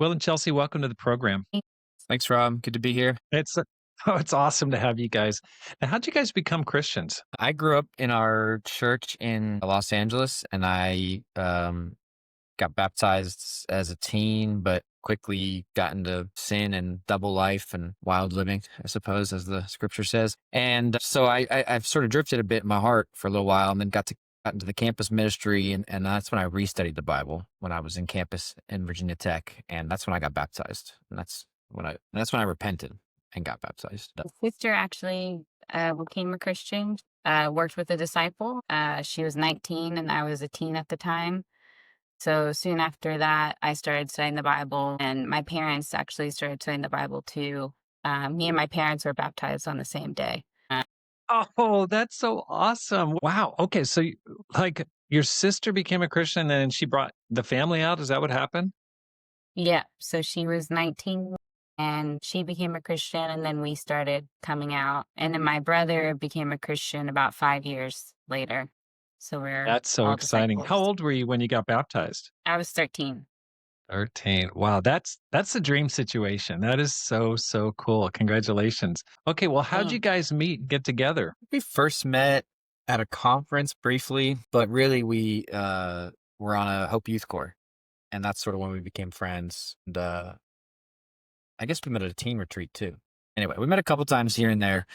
Will and Chelsea, welcome to the program. Thanks, Rob. Good to be here. It's oh, it's awesome to have you guys. Now, how'd you guys become Christians? I grew up in our church in Los Angeles, and I got baptized as a teen, but quickly got into sin and double life and wild living, I suppose, as the scripture says. And so I've sort of drifted a bit in my heart for a little while, and then got into the campus ministry, and that's when I restudied the Bible when I was in campus in Virginia Tech, and that's when I got baptized, and that's when I repented and got baptized. Sister actually became a Christian, worked with a disciple. She was 19 and I was a teen at the time. So soon after that, I started studying the Bible, and my parents actually started studying the Bible too. Me and my parents were baptized on the same day. Oh, that's so awesome. Wow. Okay. So, like, your sister became a Christian and then she brought the family out. Is that what happened? Yeah, so she was 19 and she became a Christian, and then we started coming out. And then my brother became a Christian about 5 years later. So we're That's so all exciting. How disciples. old were you when you got baptized? I was 13. 13. Wow, that's a dream situation. That is so cool. Congratulations. Okay, well, how'd you guys meet and get together? We first met at a conference briefly, but really we were on a Hope Youth Corps, and that's sort of when we became friends. And I guess we met at a teen retreat too. Anyway, we met a couple times here and there,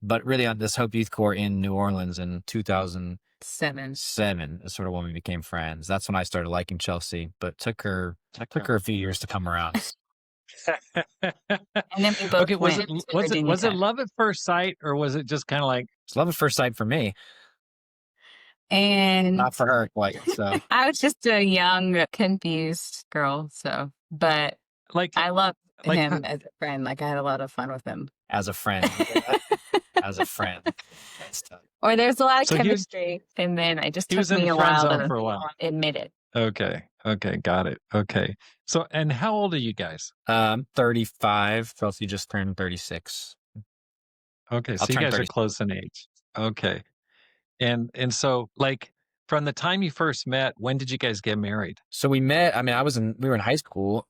but really on this Hope Youth Corps in New Orleans in 2007 7. is sort of when we became friends. That's when I started liking Chelsea, but took her a few years to come around. And then we both Okay, was it went to was it Virginia was it Tech. love at first sight or was it just kind of like It's love at first sight for me, And not for her quite. So I was just a young, confused girl. But like I loved like him as a friend. Like, I had a lot of fun with him. as a friend, as a friend, that's tough. Or there's a lot of so chemistry. And then it just he took was in me the a friend while zone to for a while. admit it. Okay, got it. Okay. So and how old are you guys? 35. Chelsea just turned 36. Okay, I'll so you turn guys are 30. close in age. Okay. And so like from the time you first met, when did you guys get married? So we met. I mean, we were in high school.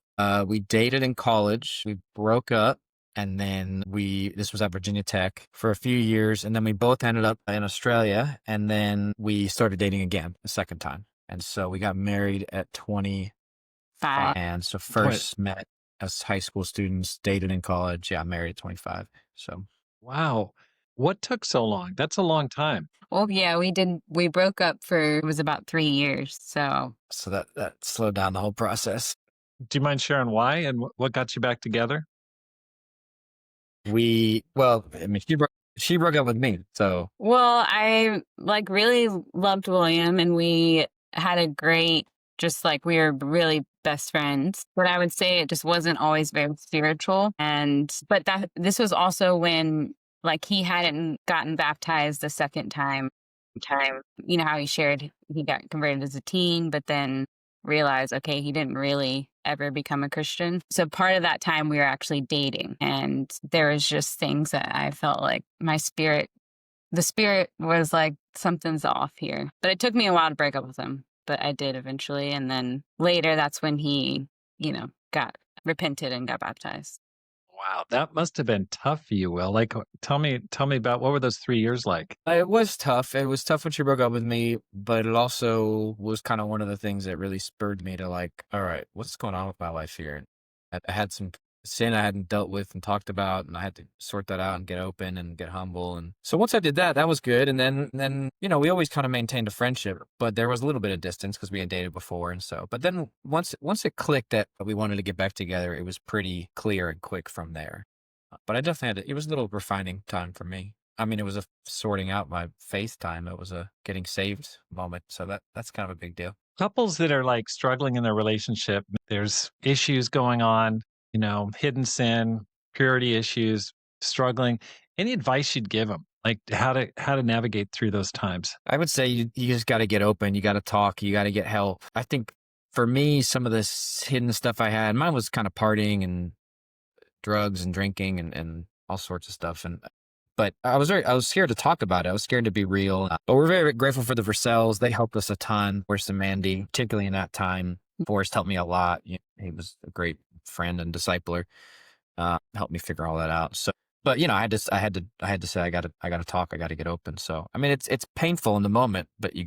We dated in college. We broke up, and then this was at Virginia Tech for a few years, and then we both ended up in Australia, and then we started dating again a second time, and so we got married at 25. 5. And so Twen- first met as high school students, dated in college. Yeah, married at 25. So Wow. What took so long? That's a long time. Well, yeah, we broke up it was about 3 years. So that slowed down the whole process. Do you mind sharing why and what got you back together? Well, I mean, she broke up with me, so Well, I like really loved William, and we had a great, just like we were really best friends. But I would say it just wasn't always very spiritual. But this was also when like he hadn't gotten baptized the second time. You know how he shared he got converted as a teen, but then realized, okay, he didn't really ever become a Christian. So part of that time we were actually dating, and there was just things that I felt like the spirit was like, something's off here. But it took me a while to break up with him, but I did eventually. And then later, that's when he, got repented and got baptized. Wow, that must have been tough for you, Will. Like tell me about what were those 3 years like? it was tough. It was tough when she broke up with me, but it also was kind of one of the things that really spurred me to like, all right, what's going on with my life here? I had some sin I hadn't dealt with and talked about, and I had to sort that out and get open and get humble. And so once I did that, that was good. And then we always kind of maintained a friendship, but there was a little bit of distance because we had dated before, and so. But then once it clicked that we wanted to get back together, it was pretty clear and quick from there. But I definitely it was a little refining time for me. I mean, it was a sorting out my faith time. It was a getting saved moment. So that's kind of a big deal. Couples that are like struggling in their relationship, there's issues going on, hidden sin, purity issues, struggling. Any advice you'd give them, like how to navigate through those times? I would say you just got to get open. You got to talk. You got to get help. I think for me, some of this hidden stuff I had, mine was kind of partying and drugs and drinking and all sorts of stuff. But I was scared to talk about it. I was scared to be real. But we're very grateful for the Versells. They helped us a ton. Where's some Mandy, particularly in that time. Forrest helped me a lot. He was a great friend and discipler. Helped me figure all that out. So, but I had to say, I gotta talk. I gotta get open. So, I mean, it's painful in the moment, but you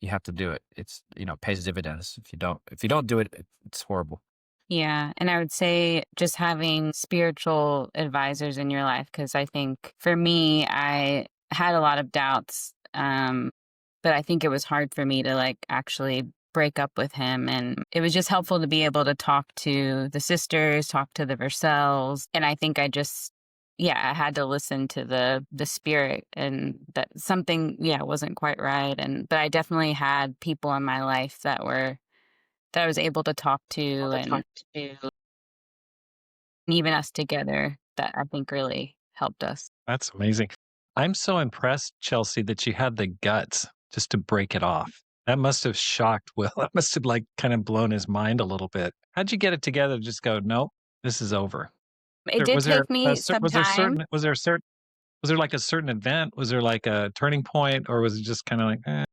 have to do it. It's, pays dividends. If you don't do it, it's horrible. Yeah. And I would say just having spiritual advisors in your life, because I think for me, I had a lot of doubts. But I think it was hard for me to like actually break up with him. And it was just helpful to be able to talk to the sisters, talk to the Versells. And I think I just, yeah, I had to listen to the spirit, and that something, yeah, wasn't quite right. But I definitely had people in my life that I was able to talk to, and even us together, that I think really helped us. That's amazing. I'm so impressed, Chelsea, that you had the guts just to break it off. That must have shocked Will. That must have like kind of blown his mind a little bit. How'd you get it together to just go, nope, this is over? It did take me some time. Was there like a certain event? Was there like a turning point, or was it just kind of like,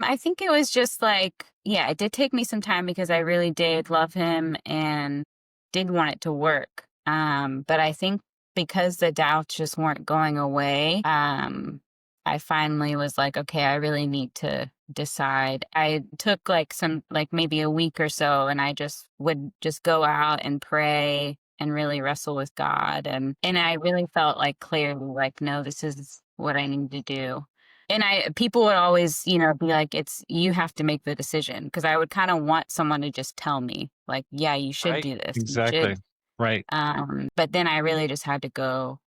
I think it was just like, yeah, it did take me some time because I really did love him and did want it to work. But I think because the doubts just weren't going away, I finally was like, okay, I really need to decide. I took like maybe a week or so, and I just would just go out and pray and really wrestle with God. And I really felt like clearly like, no, this is what I need to do. And people would always, be like, it's, you have to make the decision. Cause I would kind of want someone to just tell me like, yeah, you should right? do this. You Exactly. should. Right. But then I really just had to go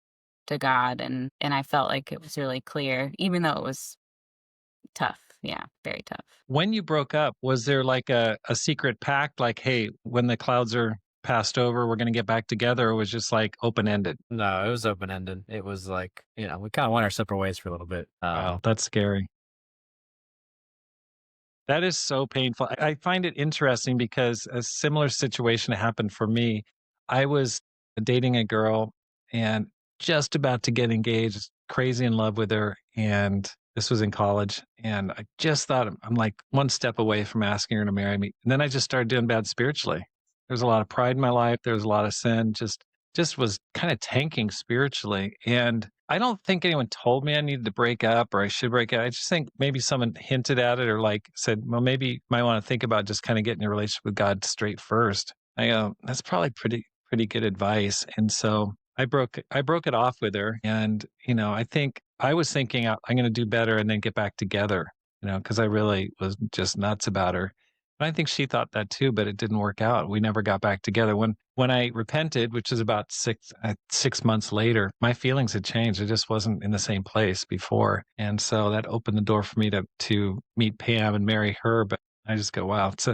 to God, and I felt like it was really clear, even though it was tough. Yeah. Very tough. When you broke up, was there like a secret pact, like, hey, when the clouds are passed over, we're going to get back together, or was just like open ended? No, it was open ended. It was like, we kind of went our separate ways for a little bit. Wow, that's scary. That is so painful. I find it interesting because a similar situation happened for me. I was dating a girl and just about to get engaged, crazy in love with her. And this was in college. And I just thought I'm like one step away from asking her to marry me. And then I just started doing bad spiritually. There's a lot of pride in my life. There was a lot of sin, just was kind of tanking spiritually. And I don't think anyone told me I needed to break up or I should break up. I just think maybe someone hinted at it or like said, well, maybe you might want to think about just kind of getting a relationship with God straight first. I go, that's probably pretty good advice. And so I broke it off with her. And, I think I was thinking I'm going to do better and then get back together, because I really was just nuts about her. And I think she thought that too, but it didn't work out. We never got back together. When I repented, which is about 6 months later, my feelings had changed. I just wasn't in the same place before, and so that opened the door for me to meet Pam and marry her. But I just go, wow, it's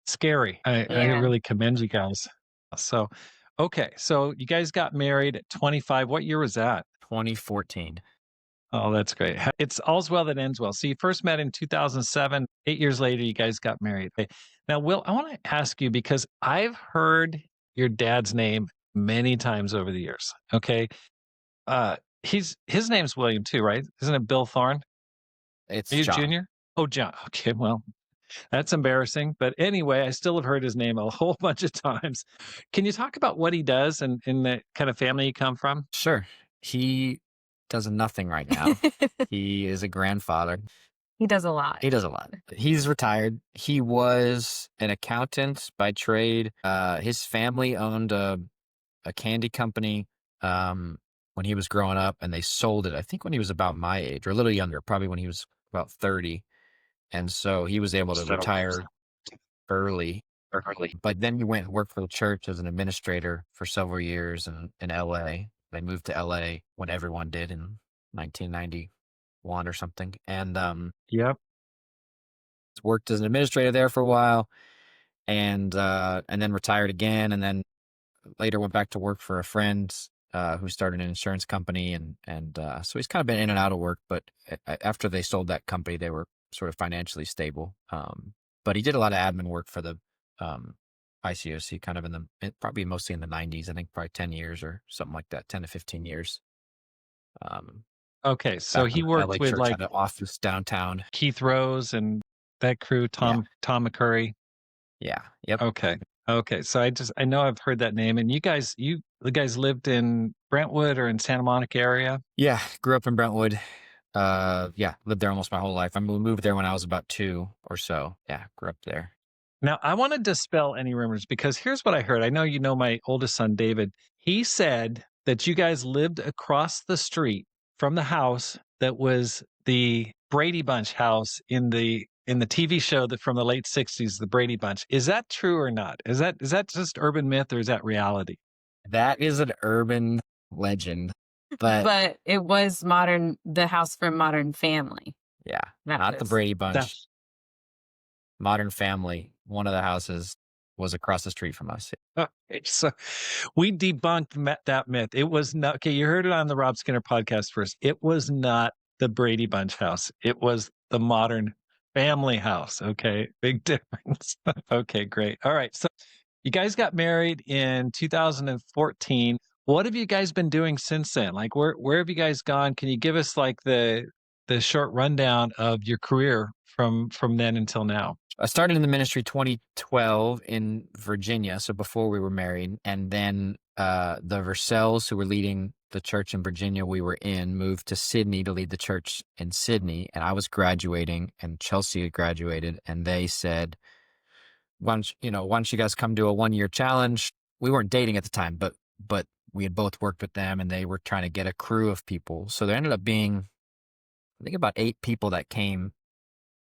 scary. I Yeah. really commend you guys. So, okay, so you guys got married at 25. What year was that? 2014. Oh, that's great. It's all's well that ends well. So you first met in 2007. 8 years later, you guys got married. Okay. Now, Will, I want to ask you because I've heard your dad's name many times over the years. Okay. His name's William too, right? Isn't it Bill Thorne? Are It's you John. junior? Oh, John. Okay. Well, that's embarrassing. But anyway, I still have heard his name a whole bunch of times. Can you talk about what he does and in the kind of family you come from? Sure. He does nothing right now. He is a grandfather. He does a lot. He does a lot. He's retired. He was an accountant by trade. His family owned a candy company when he was growing up, and they sold it, I think, when he was about my age or a little younger, probably when he was about 30. And so he was able to retire early. But then he went and worked for the church as an administrator for several years in LA. They moved to LA when everyone did in 1991 or something. And Yep. worked as an administrator there for a while, and then retired again, and then later went back to work for a friend who started an insurance company, and so he's kind of been in and out of work. But after they sold that company, they were sort of financially stable. But he did a lot of admin work for the ICOC, kind of probably mostly in the 90s. I think probably 10 years or something like that, 10 to 15 years. Okay. So Back he when the LA worked with church like had an office downtown. Keith Rose and that crew, Yeah. Tom McCurry. Yeah. Yep. Okay. Okay. So I know I've heard that name. And the guys lived in Brentwood or in Santa Monica area? Yeah. Grew up in Brentwood. Yeah. Lived there almost my whole life. I moved there when I was about 2 or so. Yeah. Grew up there. Now, I want to dispel any rumors because here's what I heard. I know you know my oldest son, David. He said that you guys lived across the street from the house that was the Brady Bunch house in the TV show that from the late 60s, the Brady Bunch. Is that true or not? Is that just urban myth or is that reality? That is an urban legend, but But it was the house from Modern Family. yeah, That not the was Brady Bunch. That's Modern Family, one of the houses was across the street from us. okay. So we debunked that myth. It was not okay. You heard it on the Rob Skinner podcast first. It was not the Brady Bunch house. It was the Modern Family house. Okay, big difference. Okay, great. All right. So you guys got married in 2014. What have you guys been doing since then? Like where have you guys gone? Can you give us like the short rundown of your career from then until now? I started in the ministry 2012 in Virginia, so before we were married, and then the Versells, who were leading the church in Virginia we were in, moved to Sydney to lead the church in Sydney, and I was graduating, and Chelsea had graduated, and they said, why don't you guys come do a 1-year challenge? We weren't dating at the time, but we had both worked with them, and they were trying to get a crew of people. So there ended up being, I think, about 8 people that came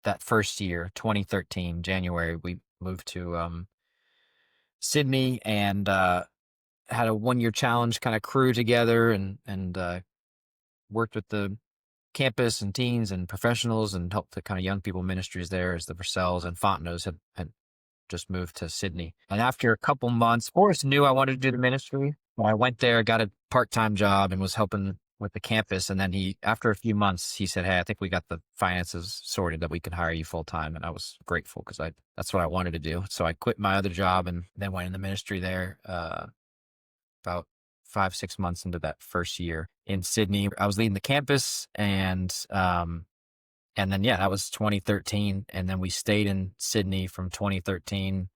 that first year, 2013, January. We moved to Sydney and had a 1-year challenge kind of crew together, and worked with the campus and teens and professionals and helped the kind of young people ministries there as the Versells and Fontenot's had just moved to Sydney. And after a couple months, Forrest knew I wanted to do the ministry. When I went there, got a part-time job and was helping with the campus. And then after a few months, he said, "Hey, I think we got the finances sorted that we can hire you full-time." And I was grateful because that's what I wanted to do. So I quit my other job and then went in the ministry there about 5-6 months into that first year in Sydney. I was leading the campus and then, yeah, that was 2013. And then we stayed in Sydney from 2013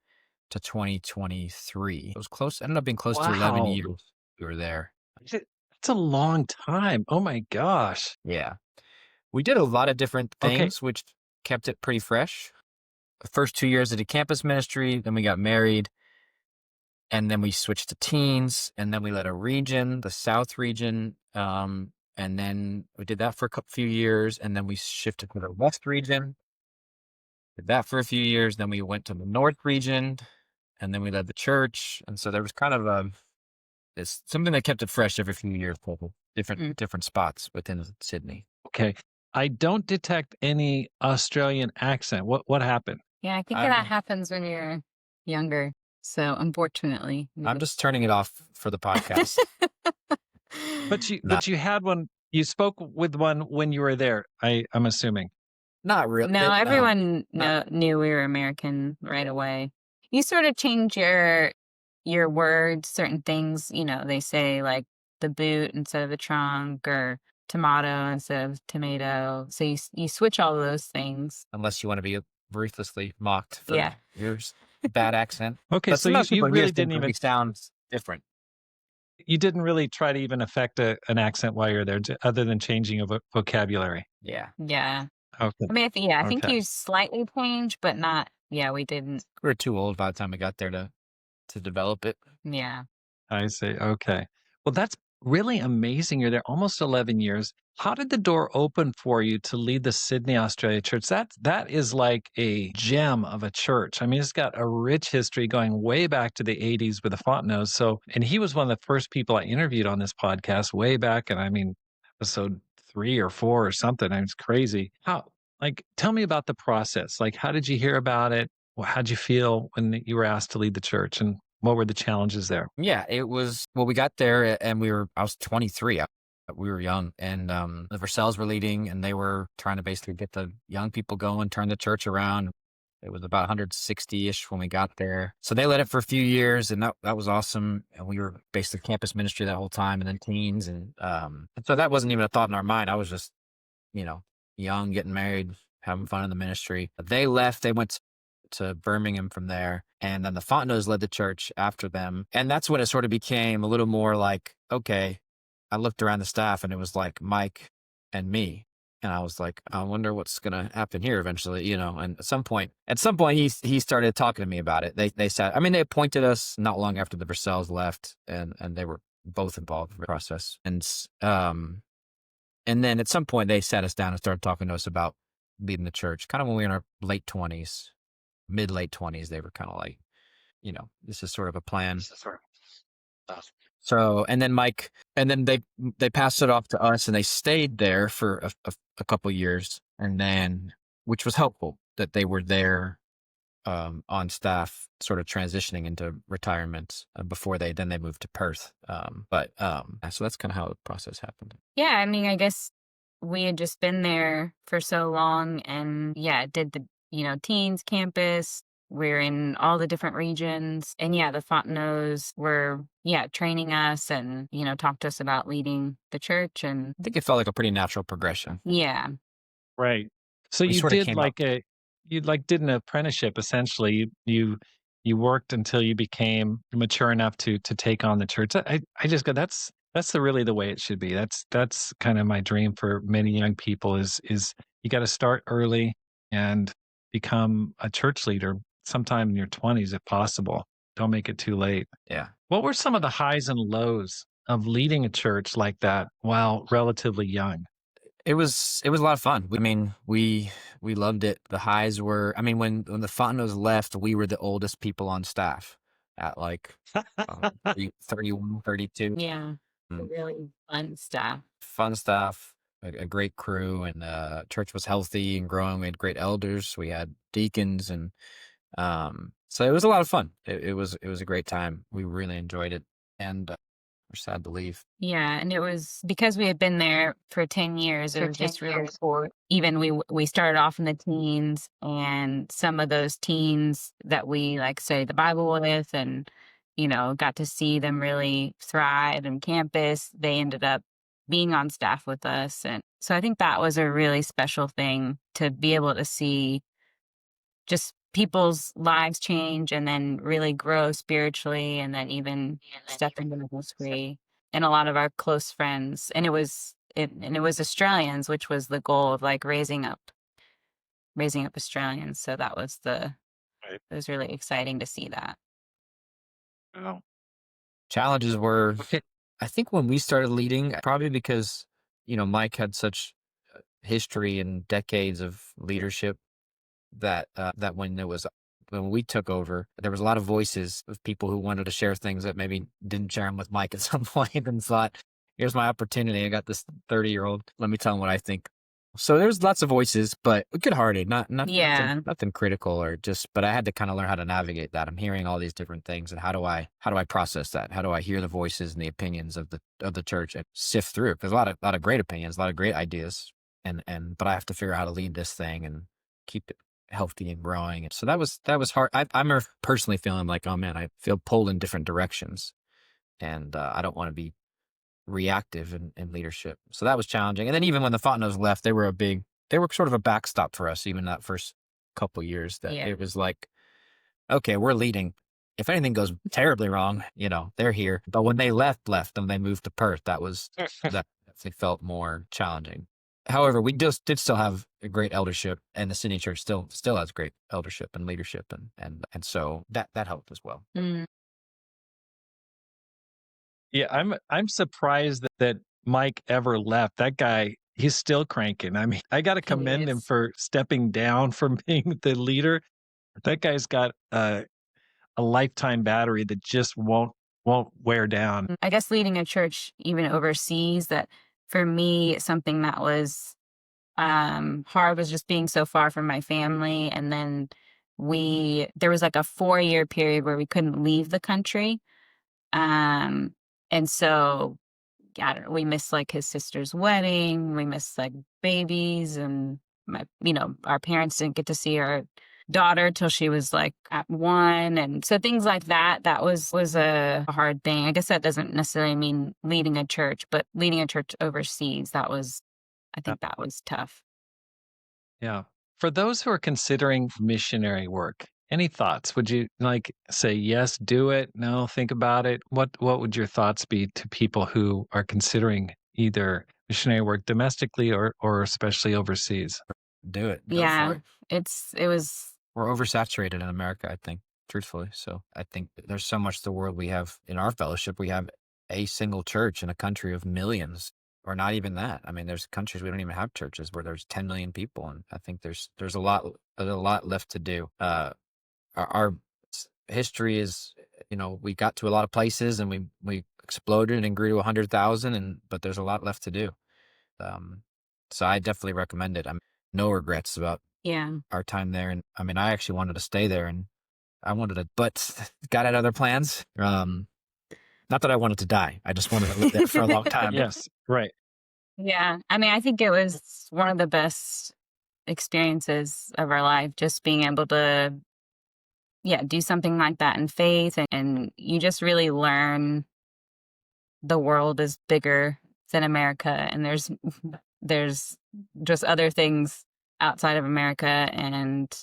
to 2023. It was close. Ended up being close to 11 Wow. years we were there. That's a long time. Oh my gosh. Yeah. We did a lot of different Okay. things, which kept it pretty fresh. The first 2 years I did campus ministry. Then we got married. And then we switched to teens. And then we led a region, the South region. And then we did that for a few years. And then we shifted to the West region. Did that for a few years. Then we went to the North region. And then we led the church. And so there was kind of it's something that kept it fresh every few years, probably different spots within Sydney. Okay. I don't detect any Australian accent. What happened? Yeah, I think I'm that happens when you're younger. So unfortunately. I'm just turning it off for the podcast. But you had one. You spoke with one when you were there. I'm assuming. Not really. No, everyone not- knew we were American right away. You sort of change your words, certain things, they say like the boot instead of the trunk or tomato instead of tomato. So you switch all of those things. Unless you want to be ruthlessly mocked for Yeah. your bad accent. Okay, But so sometimes you people really hear didn't things and even it sounds different. you didn't really try to even affect an accent while you're there, other than changing of vocabulary. Yeah. Yeah. Okay. I mean, I think Okay. you slightly changed, but not, yeah, we didn't. We were too old by the time we got there to develop it. Yeah. I see. Okay. Well, that's really amazing. You're there almost 11 years. How did the door open for you to lead the Sydney, Australia church? That is like a gem of a church. I mean, it's got a rich history going way back to the 80s with the Fontenot's. So, and he was one of the first people I interviewed on this podcast way back. And I mean, episode 3 or 4 or something. I mean, it's crazy. Tell me about the process. Like, how did you hear about it? How'd you feel when you were asked to lead the church? And what were the challenges there? Yeah, it was, well, we got there and I was 23. We were young and the Versells were leading and they were trying to basically get the young people going, turn the church around. It was about 160-ish when we got there. So they led it for a few years and that was awesome. And we were basically campus ministry that whole time and then teens. And so that wasn't even a thought in our mind. I was just, young, getting married, having fun in the ministry. They left. They went to Birmingham from there. And then the Fontenot's led the church after them. And that's when it sort of became a little more like, okay, I looked around the staff and it was like Mike and me. And I was like, I wonder what's going to happen here eventually, you know. And at some point, he started talking to me about it. They said, I mean, they appointed us not long after the Versailles left, and they were both involved in the process. And then at some point, they sat us down and started talking to us about leading the church. Kind of when we were in our late 20s, mid late 20s, they were kind of like, you know, this is sort of a plan. So, and then they passed it off to us, and they stayed there for a couple years, and then, which was helpful that they were there on staff, sort of transitioning into retirement before they moved to Perth. So that's kind of how the process happened. Yeah, I mean, I guess we had just been there for so long and yeah, did the, teens campus. We're in all the different regions. And yeah, the Fontenot's were, training us and, talked to us about leading the church. And I think it felt like a pretty natural progression. yeah. Right. So We you sort of did came up. you like did an apprenticeship essentially. You worked until you became mature enough to take on the church. I just go, that's really the way it should be. That's kind of my dream for many young people is you got to start early and become a church leader sometime in your 20s if possible. Don't make it too late. Yeah. What were some of the highs and lows of leading a church like that while relatively young? It was a lot of fun. I mean, we loved it. The highs were, I mean, when the Fontenot's left, we were the oldest people on staff at like 31, 32. Yeah. Mm. Really fun stuff. Fun stuff, a great crew, and church was healthy and growing. We had great elders. We had deacons, and so it was a lot of fun. It was a great time. We really enjoyed it, and we're sad to leave. Yeah, and it was because we had been there for 10 years, it was just really cool. Even we started off in the teens, and some of those teens that we like say the Bible with and got to see them really thrive in campus, they ended up being on staff with us. And so I think that was a really special thing to be able to see just people's lives change and then really grow spiritually and then even step into ministry. And a lot of our close friends, and it was Australians, which was the goal of like raising up Australians. So that was Right. it was really exciting to see that. Oh, Challenges were, okay. I think when we started leading, probably because, Mike had such history and decades of leadership that when we took over, there was a lot of voices of people who wanted to share things that maybe didn't share them with Mike at some point and thought, here's my opportunity. I got this 30-year-old. Let me tell him what I think. So there's lots of voices, but good-hearted, Yeah. nothing critical but I had to kind of learn how to navigate that. I'm hearing all these different things, and how do I process that? How do I hear the voices and the opinions of the church and sift through? Because a lot of great opinions, a lot of great ideas, but I have to figure out how to lead this thing and keep it healthy and growing. And so that was hard. I'm personally feeling like, oh man, I feel pulled in different directions, and I don't want to be reactive in leadership. So that was challenging. And then even when the Fontenot's left, they were sort of a backstop for us, even that first couple years. That Yeah. it was like, okay, we're leading. If anything goes terribly wrong, they're here. But when they left and they moved to Perth, that definitely felt more challenging. However, we just did still have a great eldership, and the Sydney Church still has great eldership and leadership, and so that helped as well. Mm. Yeah, I'm surprised that Mike ever left. That guy, he's still cranking. I mean, I got to He commend him is. for stepping down from being the leader. That guy's got a lifetime battery that just won't wear down. I guess leading a church even overseas, that for me, something that was hard was just being so far from my family. And then there was like a 4-year period where we couldn't leave the country. And so I don't know, we missed like his sister's wedding, we missed like babies, and our parents didn't get to see our daughter till she was like at 1. And so things like that was a hard thing. I guess that doesn't necessarily mean leading a church, but leading a church overseas, I think that was tough. Yeah. For those who are considering missionary work, Any thoughts? Would you like say yes, do it? No, think about it. What would your thoughts be to people who are considering either missionary work domestically or especially overseas? Do it. Go for Yeah, it. it was We're oversaturated in America, I think, truthfully. So I think that there's so much the world. We have in our fellowship, we have a single church in a country of millions, or not even that. I mean, there's countries we don't even have churches where there's 10 million people, and I think there's a lot left to do. Our history is, we got to a lot of places and we exploded and grew to 100,000, but there's a lot left to do. Um, so I definitely recommend it. I'm no regrets about yeah. our time there. And I mean, I actually wanted to stay there and but got had other plans. Not that I wanted to die. I just wanted to live there for a long time. Yes, right. Yeah, I mean, I think it was one of the best experiences of our life, just being able to, yeah, do something like that in faith, and you just really learn the world is bigger than America, and there's just other things outside of America, and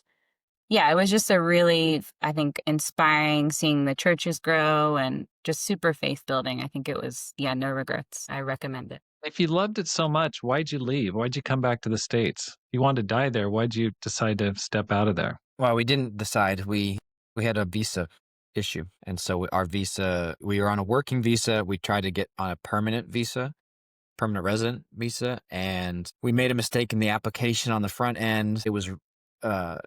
yeah, it was just a really, I think, inspiring seeing the churches grow and just super faith building. I think it was, yeah, no regrets. I recommend it. If you loved it so much, why'd you leave? Why'd you come back to the States? If you wanted to die there, why'd you decide to step out of there? Well, we didn't decide. We had a visa issue, and so our visa, we were on a working visa. We tried to get on a permanent visa, permanent resident visa, and we made a mistake in the application on the front end. It was, uh,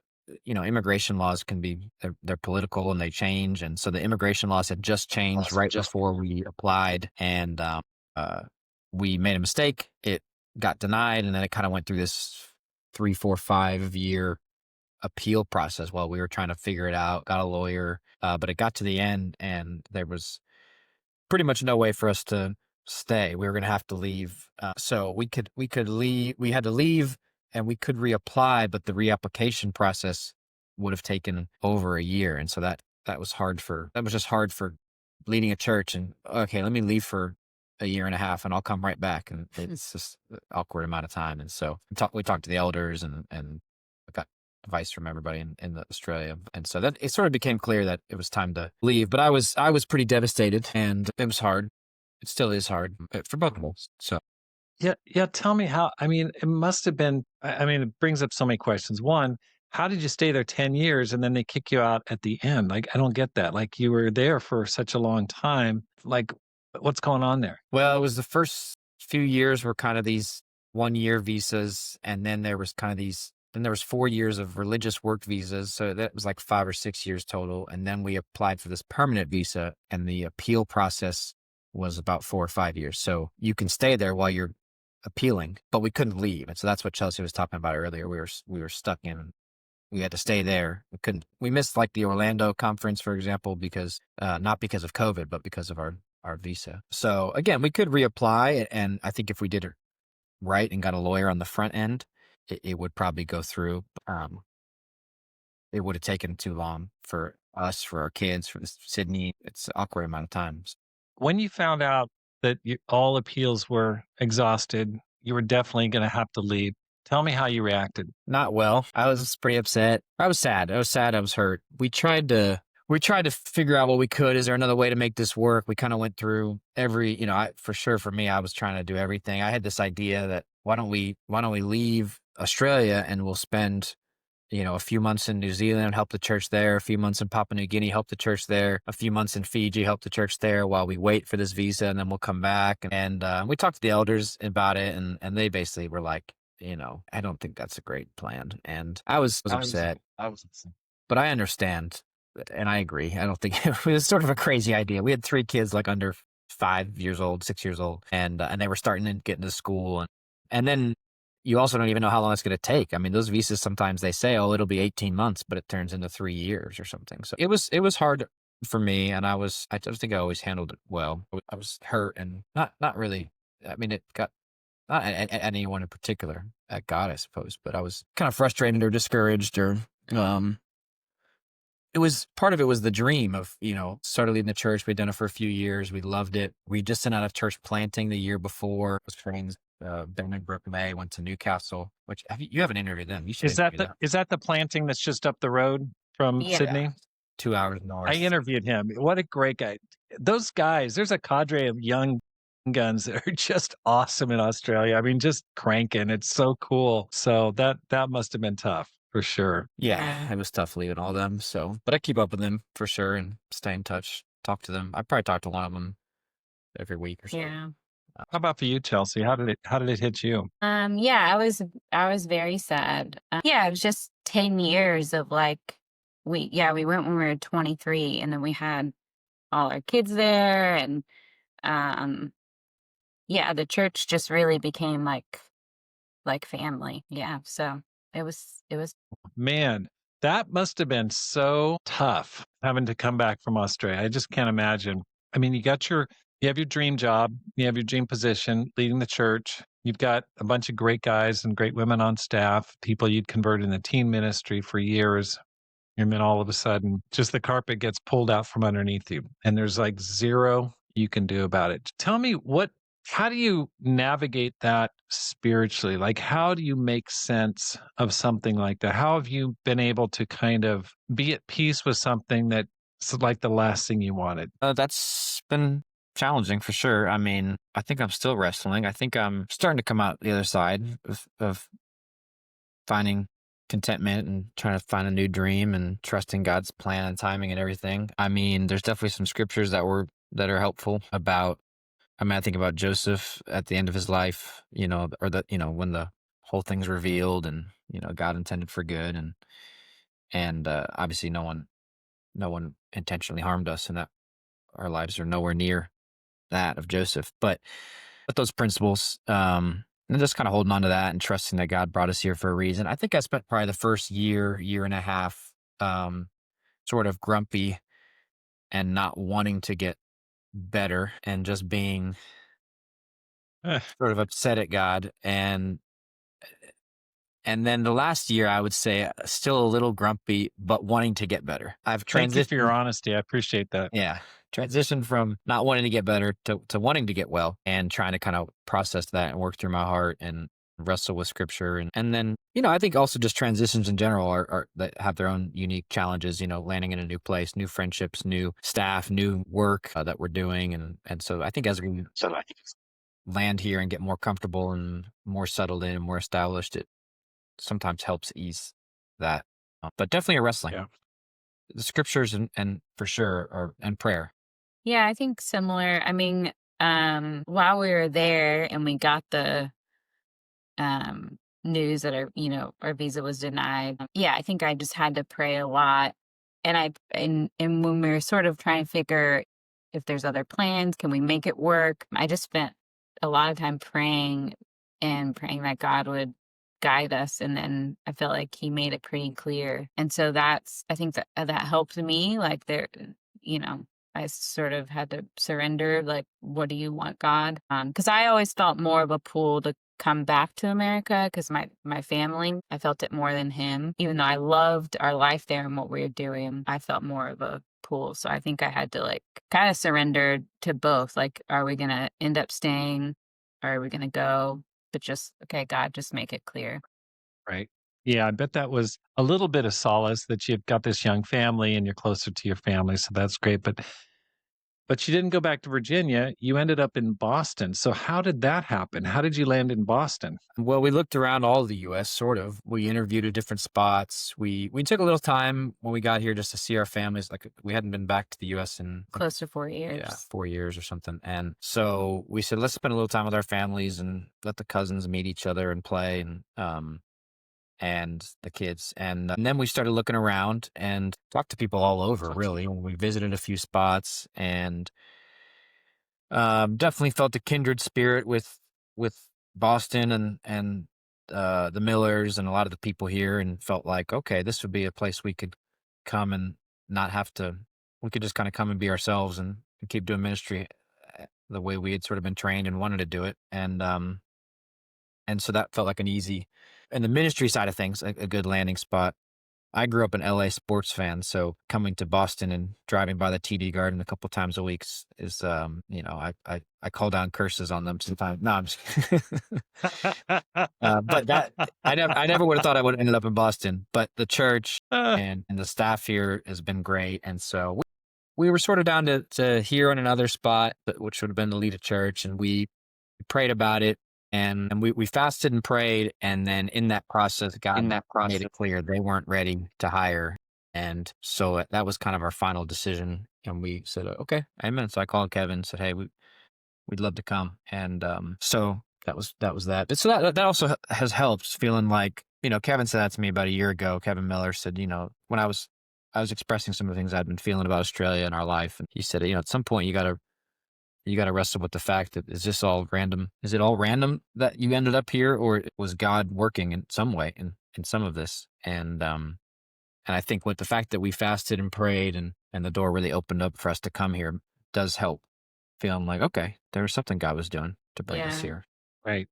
immigration laws can be they're political and they change, and so the immigration laws had just changed right before we applied, and uh, we made a mistake. It got denied, and then it kind of went through this 3, 4, 5 year appeal process while we were trying to figure it out. Got a lawyer, but it got to the end, and there was pretty much no way for us to stay. We were going to have to leave. So we could leave. We had to leave, and we could reapply, but the reapplication process would have taken over a year, and so that was just hard for leading a church. And okay, let me leave for a year and a half, and I'll come right back. And it's just an awkward amount of time. And so we talked to the elders, and got advice from everybody in Australia. And so that it sort of became clear that it was time to leave. But I was pretty devastated, and it was hard. It still is hard for both of us. So Yeah, yeah. Tell me how. I mean, it must have been. I mean, it brings up so many questions. One, how did you stay there 10 years and then they kick you out at the end? Like, I don't get that. Like, you were there for such a long time. Like, what's going on there? well, it was the first few years were kind of these 1 year visas, and then there was kind of these. Then there was 4 years of religious work visas, so that was like 5 or 6 years total. And then we applied for this permanent visa, and the appeal process was about 4 or 5 years. So you can stay there while you're appealing, but we couldn't leave. And so that's what Chelsea was talking about earlier. We were stuck in. We had to stay there. We couldn't. We missed like the Orlando conference, for example, because not because of COVID, but because of our visa. So again, we could reapply, and I think if we did it right and got a lawyer on the front end, it would probably go through. It would have taken too long for us, for our kids, for Sydney. It's an awkward amount of times. When you found out that all appeals were exhausted, you were definitely going to have to leave. Tell me how you reacted. Not well. I was pretty upset. I was sad. I was hurt. We tried to figure out what we could. Is there another way to make this work? We kind of went through every, for sure for me, I was trying to do everything. I had this idea that why don't we leave Australia and we'll spend, a few months in New Zealand, help the church there, a few months in Papua New Guinea, help the church there, a few months in Fiji, help the church there while we wait for this visa, and then we'll come back. And we talked to the elders about it, and they basically were like, I don't think that's a great plan. And I was upset, but I understand. And I agree. I don't think it was sort of a crazy idea. We had 3 kids like under 5 years old, 6 years old, and they were starting to get into school. And then you also don't even know how long it's going to take. I mean, those visas, sometimes they say, oh, it'll be 18 months, but it turns into 3 years or something. So it was hard for me. And I don't think I always handled it well. I was hurt and not really. I mean, it got not at anyone in particular, at God, I suppose, but I was kind of frustrated or discouraged or, part of it was the dream of, started leading the church. We'd done it for a few years. We loved it. We just sent out a church planting the year before. It was friends, Ben and Brooke May went to Newcastle, which you haven't interviewed them. You should Is that interview them. is that the planting that's just up the road? from Yeah. Yeah, Sydney? 2 hours I north. interviewed him. What a great guy. Those guys, there's a cadre of young guns that are just awesome in Australia. I mean, just cranking. It's so cool. So that must have been tough for sure. Yeah, it was tough leaving all them. So, but I keep up with them for sure and stay in touch. Talk to them. I probably talk to one of them every week or so. Yeah. How about for you, Chelsea? How did it hit you? Yeah, I was very sad. Yeah, it was just 10 years of like we went when we were 23 and then we had all our kids there and um yeah, the church just really became like family. Yeah, so it was Man, that must have been so tough having to come back from Australia. I just can't imagine. I mean, you have your dream job, you have your dream position, leading the church. You've got a bunch of great guys and great women on staff, people you'd converted in the teen ministry for years. And then all of a sudden, just the carpet gets pulled out from underneath you, and there's like zero you can do about it. Tell me how do you navigate that spiritually? Like, how do you make sense of something like that? How have you been able to kind of be at peace with something that's like the last thing you wanted? That's been challenging for sure. I mean, I think I'm still wrestling. I think I'm starting to come out the other side of finding contentment and trying to find a new dream and trusting God's plan and timing and everything. I mean, there's definitely some scriptures that are helpful about. I mean, I think about Joseph at the end of his life, or when the whole thing's revealed and God intended for good and obviously no one intentionally harmed us and that our lives are nowhere near that of Joseph. But those principles, and just kind of holding on to that and trusting that God brought us here for a reason. I think I spent probably the first year and a half, sort of grumpy and not wanting to get better and just being Eh, sort of upset at God. And then the last year, I would say still a little grumpy, but wanting to get better. I've Thank you for your transitioned. honesty. I appreciate that. Yeah. Transitioned from not wanting to get better to wanting to get well and trying to kind of process that and work through my heart and wrestle with scripture. And then, I think also just transitions in general are that have their own unique challenges, landing in a new place, new friendships, new staff, new work that we're doing. And so I think as we land here and get more comfortable and more settled in and more established, it sometimes helps ease that. But definitely a wrestling. Yeah. The scriptures and for sure and prayer. Yeah, I think similar. I mean, while we were there and we got the news that our visa was denied. Yeah, I think I just had to pray a lot. And when we were sort of trying to figure if there's other plans, can we make it work? I just spent a lot of time praying and praying that God would guide us. And then I felt like he made it pretty clear. And so I think that helped me. Like you know, I sort of had to surrender, like, what do you want, God? Because I always felt more of a pull to come back to America because my family, I felt it more than him. Even though I loved our life there and what we were doing, I felt more of a pull. So I think I had to like kind of surrender to both. Like, are we gonna end up staying? Or are we gonna go? But just okay, God, just make it clear. Right. Yeah, I bet that was a little bit of solace that you've got this young family and you're closer to your family, so that's great. But you didn't go back to Virginia. You ended up in Boston. So how did that happen? How did you land in Boston? Well, we looked around all of the U.S. sort of. We interviewed at different spots. We took a little time when we got here just to see our families. Like we hadn't been back to the U.S. in Close to 4 years. yeah 4 years or something. And so we said let's spend a little time with our families and let the cousins meet each other and play and the kids. And then we started looking around and talked to people all over. Really, we visited a few spots and definitely felt a kindred spirit with Boston and the Millers and a lot of the people here, and felt like okay, this would be a place we could come and not have to. We could just kind of come and be ourselves and keep doing ministry the way we had sort of been trained and wanted to do it, and so that felt like an easy, and the ministry side of things, a good landing spot. I grew up an LA sports fan, so coming to Boston and driving by the TD Garden a couple times a week is, I call down curses on them sometimes. No, I'm just but that I never would have thought I would have ended up in Boston, but the church Ah, and the staff here has been great, and so we were sort of down to here on another spot, which would have been to lead a church, and we prayed about it, and we fasted and prayed, and then in that process, God made it clear they weren't ready to hire, and so that was kind of our final decision, and we said, "Okay, amen." So I called Kevin and said, "Hey, we'd love to come," and so that was that. But so that also has helped, feeling like Kevin said that to me about a year ago. Kevin Miller said, when I was expressing some of the things I'd been feeling about Australia in our life, and he said, at some point you got to wrestle with the fact that is this all random? Is it all random that you ended up here, or was God working in some way in some of this? And I think with the fact that we fasted and prayed and the door really opened up for us to come here does help. Feeling like, okay, there was something God was doing to bring us Yeah. here. right.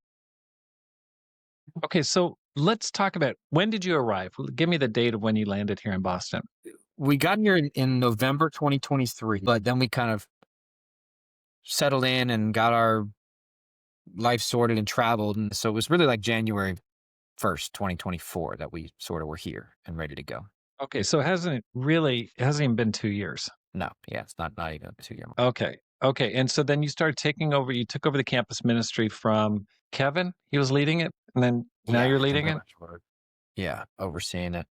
Okay, so let's talk about when did you arrive? Give me the date of when you landed here in Boston. We got here in November 2023, but then we kind of settled in and got our life sorted and traveled. And so it was really like January 1st, 2024 that we sort of were here and ready to go. Okay, so it hasn't even been 2 years. No, yeah, it's not even a 2 year. Okay. Okay. And so then you took over the campus ministry from Kevin. He was leading it. And then now Yeah. you're And leading then it. yeah, overseeing it.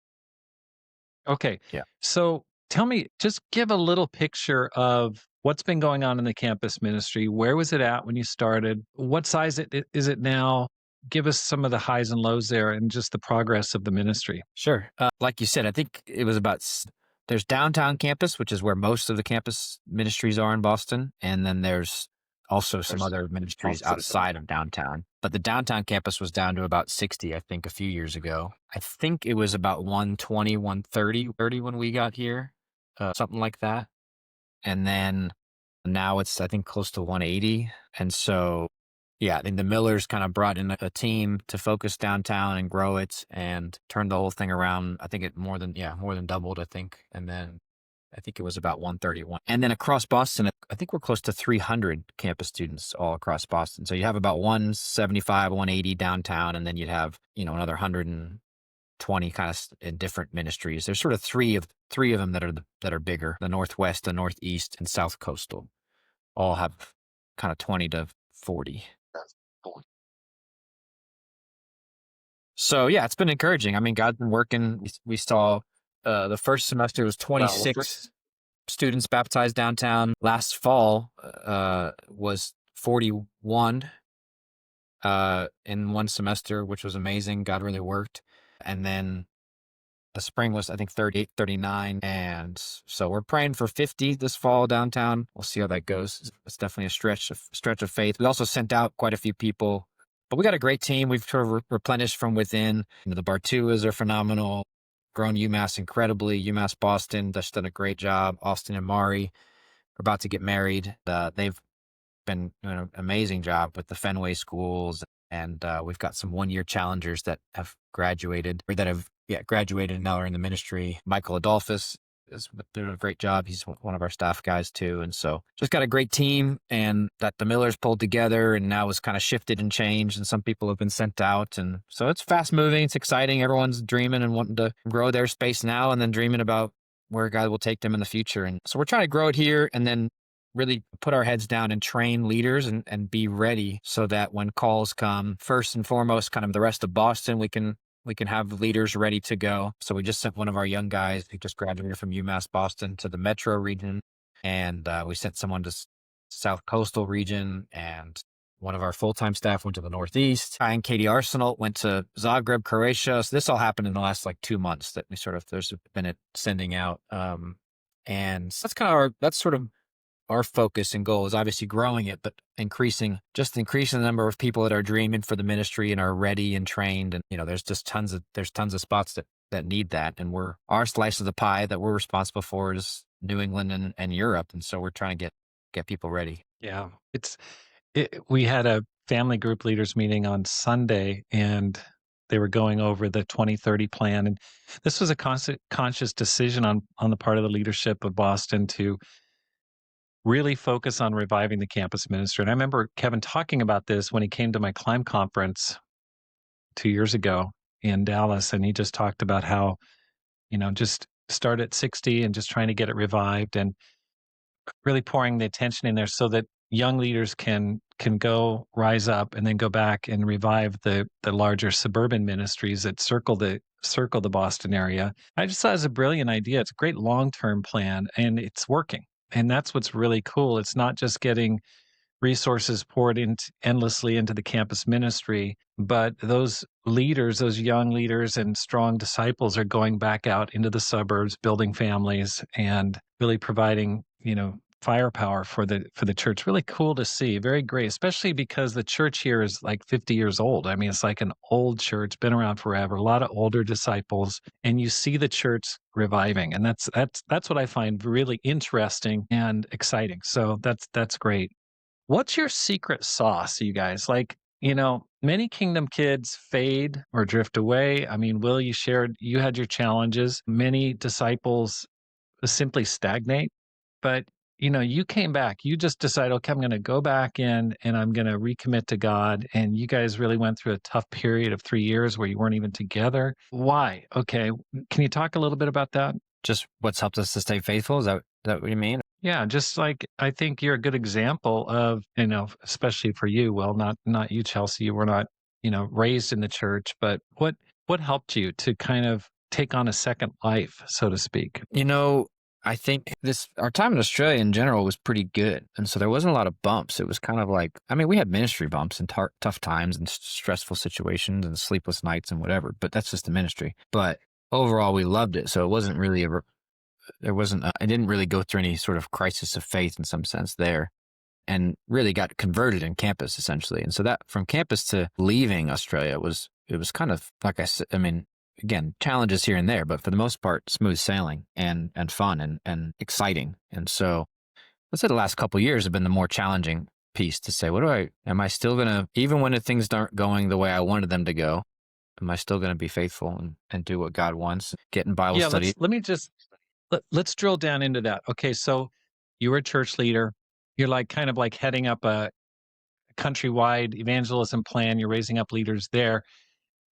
Okay. Yeah. So tell me, just give a little picture of what's been going on in the campus ministry. Where was it at when you started? What size is it now? Give us some of the highs and lows there and just the progress of the ministry. Sure. Like you said, I think it was there's downtown campus, which is where most of the campus ministries are in Boston. And then there's also some other ministries outside of downtown. But the downtown campus was down to about 60, I think, a few years ago. I think it was about 120, 130 when we got here, something like that. And then now it's, I think, close to 180. And so, yeah, I think the Millers kind of brought in a team to focus downtown and grow it and turn the whole thing around. I think it more than doubled, I think. And then I think it was about 131. And then across Boston, I think we're close to 300 campus students all across Boston. So you have about 175, 180 downtown, and then you'd have, another 120 kind of in different ministries. There's sort of three of them that are bigger. The Northwest, the Northeast, and South Coastal all have kind of 20 to 40. So yeah, it's been encouraging. I mean, God's been working. We saw the first semester was 26 students baptized downtown. Last fall was 41 in one semester, which was amazing. God really worked. And then the spring was, I think, 38, 39. And so we're praying for 50 this fall downtown. We'll see how that goes. It's definitely a stretch of faith. We also sent out quite a few people, but we got a great team. We've sort of replenished from within. The Bartuas are phenomenal, grown UMass incredibly. UMass Boston, that's done a great job. Austin and Mari are about to get married. They've been doing an amazing job with the Fenway schools. And we've got some one-year challengers that have graduated and now are in the ministry. Michael Adolphus is doing a great job. He's one of our staff guys too. And so just got a great team, and that the Millers pulled together and now is kind of shifted and changed, and some people have been sent out. And so it's fast moving. It's exciting. Everyone's dreaming and wanting to grow their space now and then dreaming about where God will take them in the future. And so we're trying to grow it here and then really put our heads down and train leaders and be ready so that when calls come, first and foremost, kind of the rest of Boston, we can have leaders ready to go. So we just sent one of our young guys who just graduated from UMass Boston to the metro region. And we sent someone to South Coastal region, and one of our full-time staff went to the Northeast. I and Katie Arsenal went to Zagreb, Croatia. So this all happened in the last 2 months that there's been it sending out. And so that's sort of our focus and goal is obviously growing it, but increasing the number of people that are dreaming for the ministry and are ready and trained. And, there's just tons of spots that need that. And our slice of the pie that we're responsible for is New England and Europe. And so we're trying to get people ready. Yeah. We had a family group leaders meeting on Sunday, and They were going over the 2030 plan, and this was a conscious decision on the part of the leadership of Boston to really focus on reviving the campus ministry. And I remember Kevin talking about this when he came to my climb conference 2 years ago in Dallas, and he just talked about how, just start at 60 and just trying to get it revived and really pouring the attention in there so that young leaders can go rise up and then go back and revive the larger suburban ministries that circle the Boston area. I just thought it was a brilliant idea. It's a great long-term plan and it's working. And that's what's really cool. It's not just getting resources poured into endlessly into the campus ministry, but those leaders, those young leaders and strong disciples are going back out into the suburbs, building families and really providing, firepower for the church. Really cool to see. Very great, especially because the church here is like 50 years old. I mean, it's like an old church, been around forever, a lot of older disciples, and you see the church reviving. And that's what I find really interesting and exciting. So that's great. What's your secret sauce, you guys? Like, many kingdom kids fade or drift away. I mean, Will, you had your challenges. Many disciples simply stagnate. But, you came back. You just decided, okay, I'm going to go back in and I'm going to recommit to God. And you guys really went through a tough period of 3 years where you weren't even together. Why? Okay. Can you talk a little bit about that? Just what's helped us to stay faithful? Is that what you mean? Yeah, just like I think you're a good example of, especially for you, well, not you, Chelsea. You were not, raised in the church, but what helped you to kind of take on a second life, so to speak? I think our time in Australia in general was pretty good. And so there wasn't a lot of bumps. It was kind of like, I mean, we had ministry bumps and tough times and stressful situations and sleepless nights and whatever, but that's just the ministry. But overall, we loved it. So it wasn't really I didn't really go through any sort of crisis of faith in some sense there, and really got converted in campus essentially. And so that from campus to leaving Australia it was kind of, like I said, I mean, again, challenges here and there, but for the most part, smooth sailing and fun and exciting. And so let's say the last couple of years have been the more challenging piece to say, am I still going to, even when things aren't going the way I wanted them to go, am I still going to be faithful and do what God wants? Get in Bible study. Let's drill down into that. Okay, so you were a church leader. You're like kind of like heading up a countrywide evangelism plan. You're raising up leaders there,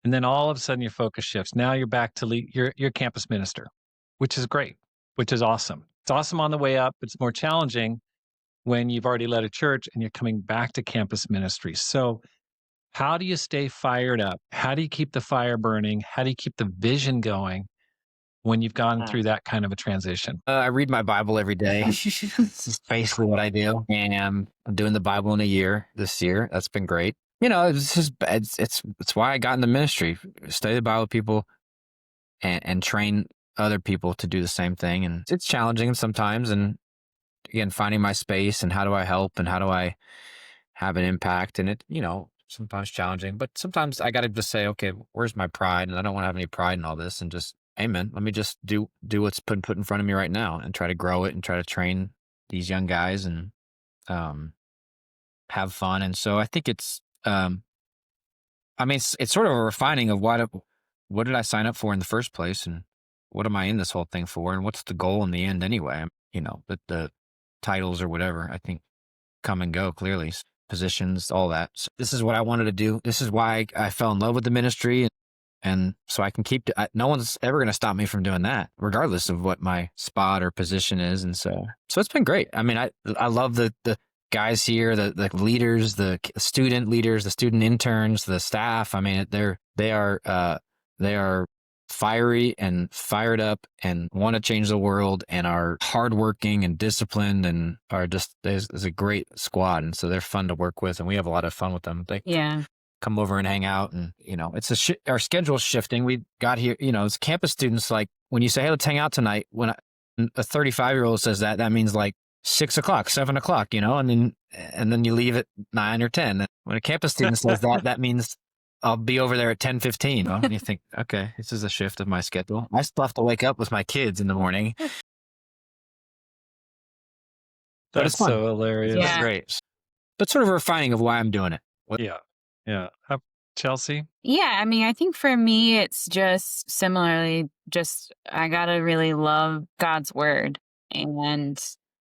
and then all of a sudden your focus shifts. Now you're back to you're a campus minister, which is great, which is awesome. It's awesome on the way up. It's more challenging when you've already led a church and you're coming back to campus ministry. So how do you stay fired up? How do you keep the fire burning? How do you keep the vision going when you've gone through that kind of a transition? I read my Bible every day. This is basically what I do. And I'm doing the Bible in a year this year. That's been great. It's why I got in the ministry. Study the Bible with people and train other people to do the same thing. And it's challenging sometimes. And again, finding my space and how do I help and how do I have an impact? And sometimes challenging, but sometimes I got to just say, okay, where's my pride? And I don't want to have any pride in all this, and just, amen, let me just do what's put in front of me right now and try to grow it and try to train these young guys and have fun. And so I think it's sort of a refining of what did I sign up for in the first place, and what am I in this whole thing for, and what's the goal in the end anyway? The titles or whatever, I think, come and go clearly, positions, all that. So this is what I wanted to do. This is why I fell in love with the ministry. And so I can no one's ever going to stop me from doing that, regardless of what my spot or position is. And so it's been great. I mean, I love the guys here, the leaders, the student leaders, the student interns, the staff. I mean, they are fiery and fired up and want to change the world and are hardworking and disciplined and are just, there's a great squad. And so they're fun to work with, and we have a lot of fun with them. Yeah. Come over and hang out, and it's our schedule's shifting. We got here, as campus students, like when you say, hey, let's hang out tonight, when a 35-year-old says that means like 6 o'clock, 7 o'clock, and then you leave at 9 or 10. When a campus student says that means I'll be over there at 10:15. And you think, okay, this is a shift of my schedule. I still have to wake up with my kids in the morning. But it's fun. So hilarious. Yeah. It's great. But sort of a refining of why I'm doing it. Yeah. Chelsea? Yeah, I mean, I think for me, it's just similarly, just I gotta really love God's word, and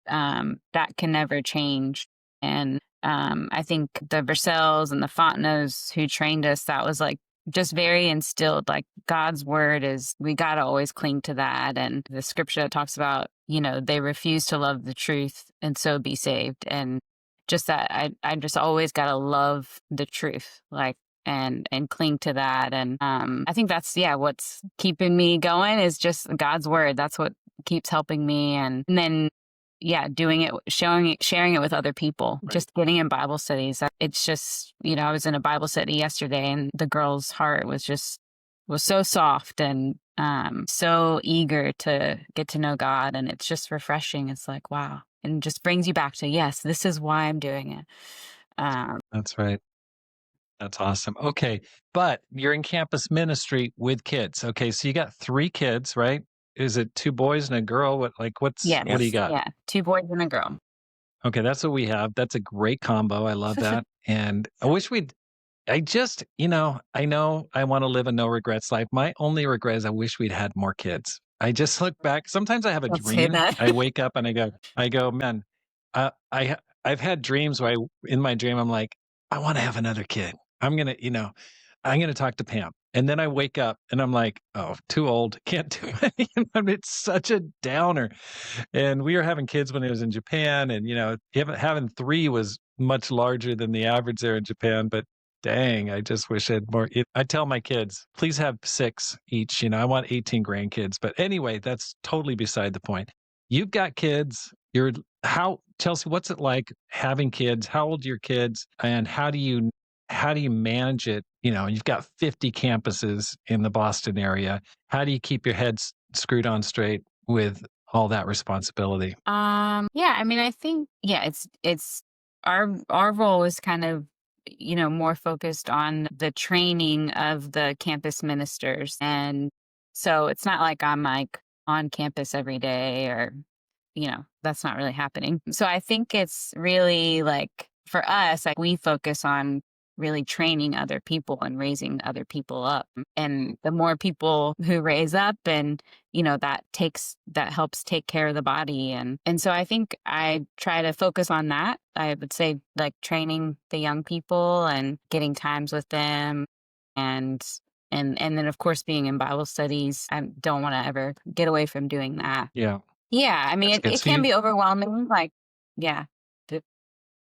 that can never change. And I think the Versells and the Fontenot's who trained us, that was like just very instilled. Like God's word is, we gotta always cling to that. And the scripture that talks about, they refuse to love the truth and so be saved. And just that, I just always gotta love the truth. Like and cling to that. And I think that's, yeah, what's keeping me going is just God's word. That's what keeps helping me. And then yeah, doing it, sharing it with other people, Right. just getting in Bible studies. It's just, I was in a Bible study yesterday and the girl's heart was so soft and so eager to get to know God. And it's just refreshing. It's like, wow. And just brings you back to, yes, this is why I'm doing it. That's right. That's awesome. Okay, but you're in campus ministry with kids. Okay, so you got 3 kids, right? Is it 2 boys and a girl? What do you Yes. got? Yeah. 2 boys and a girl. Okay, that's what we have. That's a great combo. I love that. And I wish we'd I just, I know I want to live a no regrets life. My only regret is I wish we'd had more kids. I just look back. Sometimes I have a Don't say dream. that. I wake up and I go, man, I've had dreams where in my dream, I'm like, I want to have another kid. I'm going to, I'm going to talk to Pam. And then I wake up and I'm like, oh, too old. Can't do it. It's such a downer. And we were having kids when I was in Japan. And, having 3 was much larger than the average there in Japan. But dang, I just wish I had more. I tell my kids, please have 6 each. I want 18 grandkids. But anyway, that's totally beside the point. You've got kids. Chelsea, what's it like having kids? How old are your kids? And how do you manage it? You've got 50 campuses in the Boston area. How do you keep your head screwed on straight with all that responsibility? Yeah, I mean, I think, yeah, it's our role is kind of, more focused on the training of the campus ministers. And so it's not like I'm like on campus every day or, that's not really happening. So I think it's really like for us, like we focus on really training other people and raising other people up. And the more people who raise up and that helps take care of the body. And so I think I try to focus on that. I would say like training the young people and getting times with them and and then of course being in Bible studies. I don't want to ever get away from doing that. Yeah, Yeah, I mean that's it, good. it can be overwhelming. Like, yeah, the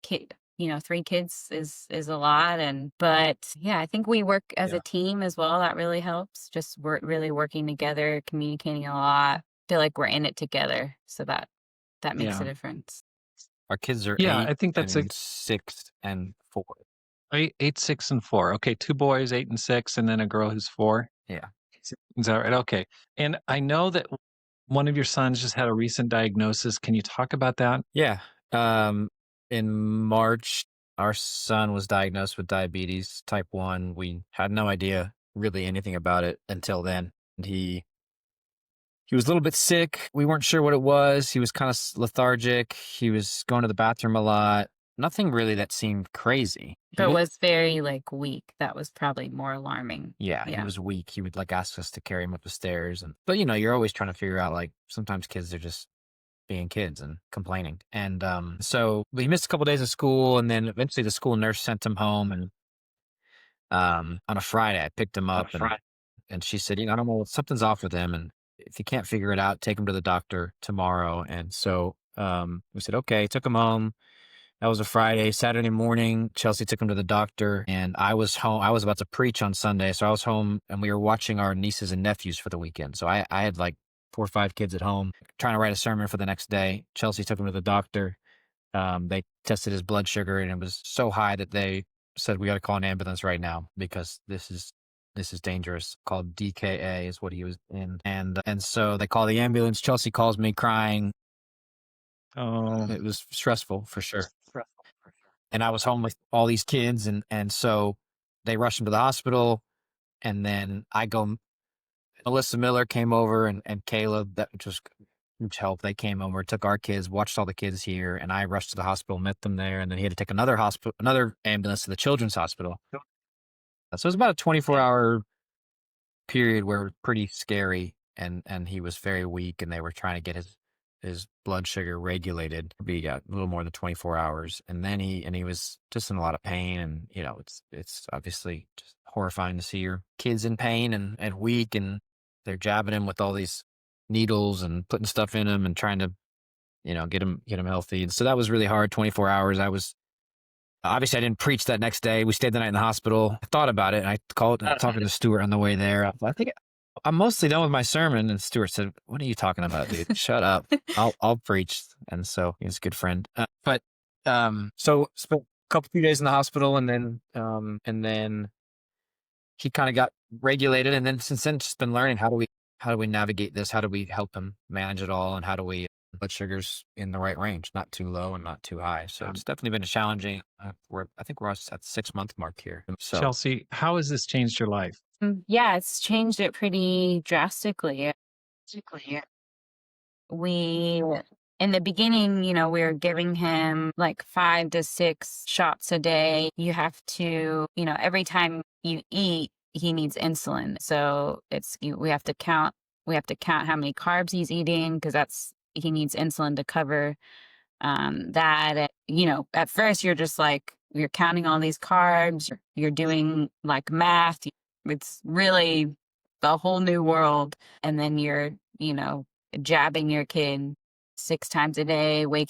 kid, 3 kids is a lot. And but yeah, I think we work as Yeah, a team as well. That really helps. Just we're really working together, communicating a lot. Feel like we're in it together. So that makes a yeah, difference. Our kids are yeah. 8 I think that's a and 6 and 4. 8, 6, and 4. Okay, 2 boys, 8 and 6, and then a girl who's 4. Yeah. Is that right? Okay. And I know that one of your sons just had a recent diagnosis. Can you talk about that? Yeah. Um, in March, our son was diagnosed with diabetes type 1. We had no idea really anything about it until then. And he was a little bit sick. We weren't sure what it was. He was kind of lethargic. He was going to the bathroom a lot. Nothing really that seemed crazy. But was very like weak. That was probably more alarming. Yeah, he Yeah. was weak. He would like ask us to carry him up the stairs, but you're always trying to figure out like sometimes kids are just being kids and complaining. And so he missed a couple days of school, and then eventually the school nurse sent him home. And on a Friday, I picked him up, and she said, I don't know, something's off with him, and if you can't figure it out, take him to the doctor tomorrow. And so we said, okay, took him home. That was a Friday. Saturday morning, Chelsea took him to the doctor, and I was home. I was about to preach on Sunday, so I was home, and we were watching our nieces and nephews for the weekend. So I had like 4 or 5 kids at home trying to write a sermon for the next day. Chelsea took him to the doctor. They tested his blood sugar, and it was so high that they said, we got to call an ambulance right now because this is dangerous. Called DKA is what he was in. And so they call the ambulance. Chelsea calls me crying. Oh, It was stressful for sure. And I was home with all these kids, and so they rushed him to the hospital, and then Melissa Miller came over, and Caleb, that was huge help. They came over, took our kids, watched all the kids here, and I rushed to the hospital, met them there, and then he had to take another ambulance to the children's hospital. So it was about a 24-hour period where it was pretty scary, and he was very weak, and they were trying to get his blood sugar regulated. We got a little more than 24 hours, and then he was just in a lot of pain, and it's obviously just horrifying to see your kids in pain and weak, and they're jabbing him with all these needles and putting stuff in him and trying to get him healthy. And so that was really hard. 24 hours. I was obviously I didn't preach that next day. We stayed the night in the hospital. I thought about it, and I called talking to Stuart on the way there. I think I'm mostly done with my sermon. And Stuart said, "What are you talking about, dude? Shut up. I'll preach." And so he's a good friend. So spent few days in the hospital, and then he kind of got regulated. And then since then, just been learning how do we navigate this? How do we help him manage it all? And how do we blood sugars in the right range, not too low and not too high. So it's definitely been a challenging. I think we're at the 6-month mark here. So Chelsea, how has this changed your life? Yeah, it's changed it pretty drastically. We, in the beginning, we were giving him like 5 to 6 shots a day. You have to, every time you eat, he needs insulin. So we have to count how many carbs he's eating, because he needs insulin to cover that. At first you're just like, you're counting all these carbs, you're doing like math. It's really a whole new world. And then you're, jabbing your kid 6 times a day, we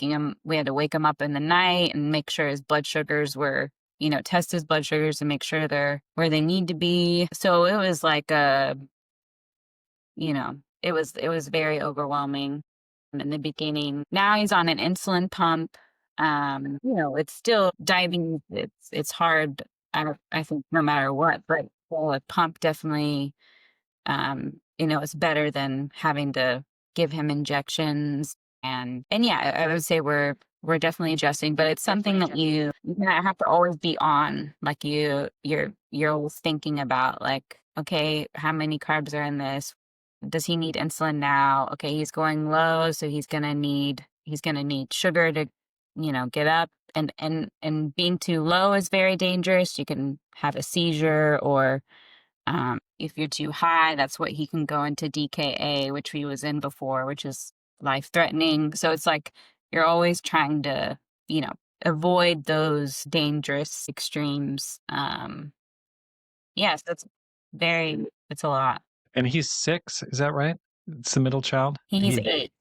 had to wake him up in the night and make sure his blood sugars were, test his blood sugars and make sure they're where they need to be. So it was like it was very overwhelming in the beginning. Now he's on an insulin pump. It's still diving. It's hard. I think no matter what, but a pump definitely, it's better than having to give him injections. And yeah, I would say we're definitely adjusting, but it's something that you have to always be on. Like you're always thinking about, like, okay, how many carbs are in this? Does he need insulin now? Okay, he's going low, so he's gonna need sugar to, get up. And being too low is very dangerous. You can have a seizure, or if you're too high, that's what he can go into DKA, which he was in before, which is life-threatening. So it's like you're always trying to, avoid those dangerous extremes. Yes, it's a lot. And he's 6, is that right? It's the middle child? He's 8.